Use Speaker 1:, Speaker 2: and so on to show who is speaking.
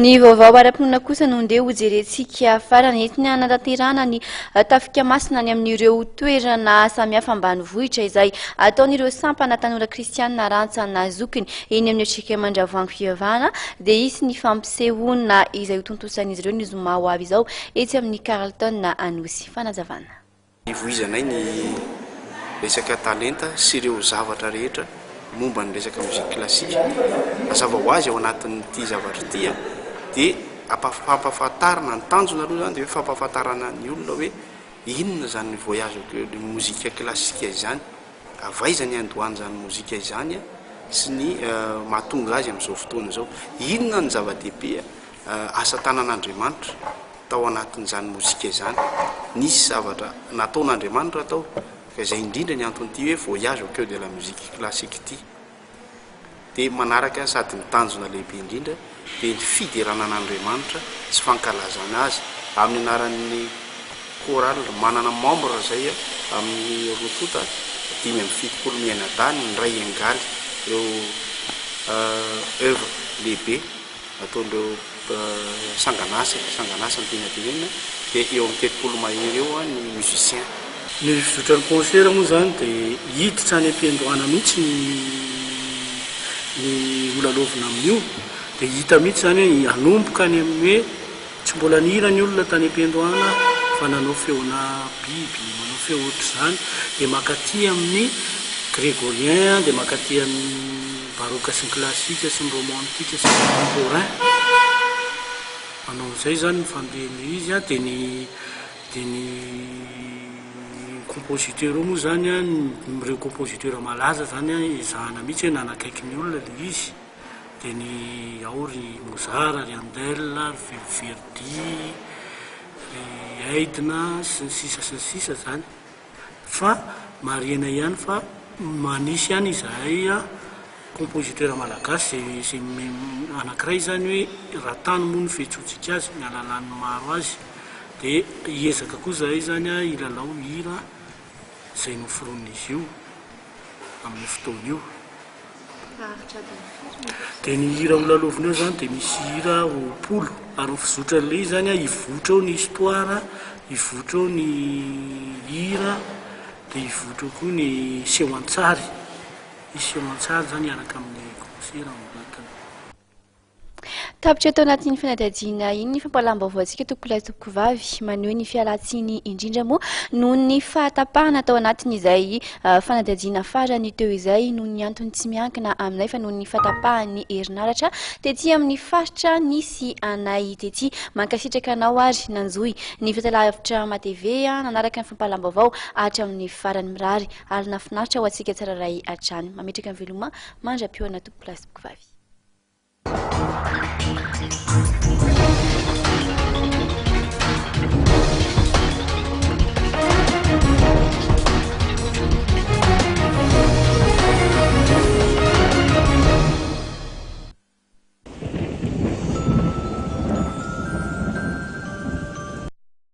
Speaker 1: Ny vaovao ara-ponina kosa no ndeha hojerentsika farany entiny hanatanterahana ny tafika masina ny amin'ireo toerana samihafa ambanivohitra izay ataon'ireo Sampana tanora kristianina rantsana zokiny eny amin'ny FJKM Andravoahangy fivavahana dia hisy ny fampisehoana izay ho tontosan'izy ireo ny zoma ho avy izao etsy amin'ny Carlton anosy fanazavana.
Speaker 2: Ivoizanay ny resaka talenta sy ireo zavatra rehetra momba ny resaka mozika klasika mazava ho azy ao anatin'ity zavatra ity dia ampahafantarana ny tanjona aloha zany dia hoe fampahafantarana ny olona hoe inona zany ny voyage mozika klasika izany, avaizany andohany zany mozika izany sy ny mahatonga azy amin'izao fotoana izao, inona ny zava-dehibe asa tanan'Andriamanitra tao anatin'izany mozika izany, nisy zavatra nataon'Andriamanitra tao ka izay indrindra ny anton'ity hoe voyage au cœur de la musique classique ity dia manaraka sady ny tanjona lehibe indrindra dia ny fiderana an'Andriamanitra sy fankalazana azy amin'ny anaran'ny choral manana membre zay amin'ny rotota 570 miaina-tany ny ray engaly ireo œuvre lehibe ataon'ireo sanganasa ny tena tenenina dia eo amin'ny 30 mahery eo ny musicien.
Speaker 3: Ny fizotran'ny concert moa zany dia hiditra any am-piandohana mihitsy ny olalovina amin'io dia hita mihitsy zany anomboka any amin'ny hoe tsy mbola nihira ny olona tany am-piandohana fa nanao feona biby, manao feo ohatr'izany dia makaty amin'ny grégorien dia makaty amin'ny baroque sy ny classique sy ny romantique sy ny contemporain manao izay zany ny fandehany izy dia ny compositeur moa zany ireo compositeur malaza zany izahana mihitsy hoe nanakaiky ny olona le izy dia ny ao ry Mozart, ry Handel, ry Verdi, ry Entina sy ny sisa zany fa marihana ihany fa manisy ihany izahay compositeur malagasy izay anankiray zany hoe raha tany moa ny fihetsotsika azy ny alalan'ny maro azy dia hiezaka koa zahay zany ilalao hira izay noforon'izy io amin'ny fotoana io. Dia ny hira olalovina eo zany dia misy hira roapolo ary ny fizotran'ilay izy zany hivotra ao ny histoire, hivotra ao ny hira dia hivotra ao koa ny sehoantsary. Sehoantsary zany hiaraka amin'ny concert anatiny.
Speaker 1: Tapitra tao anatin'ny fanadihadiana iny ny fampalam-baovao toko vavy maneho ny fialatsiny indrindra moa noho ny fahatapahana tao anatin'izay fanadihadiana farany teo izay noho ny antony tsy miankina aminay fa noho ny fahatapahany herinaratra tety amin'ny faritra nisy anay tety mankasitraka anao ary nanjoy ny fahitalavitra matv nanaraka ny fampalam-baovao hatramin'ny farany mirary ary nafinaritra ho antsika tsiraray hatrany mametraka ny veloma mandra-peo ana toko vavy.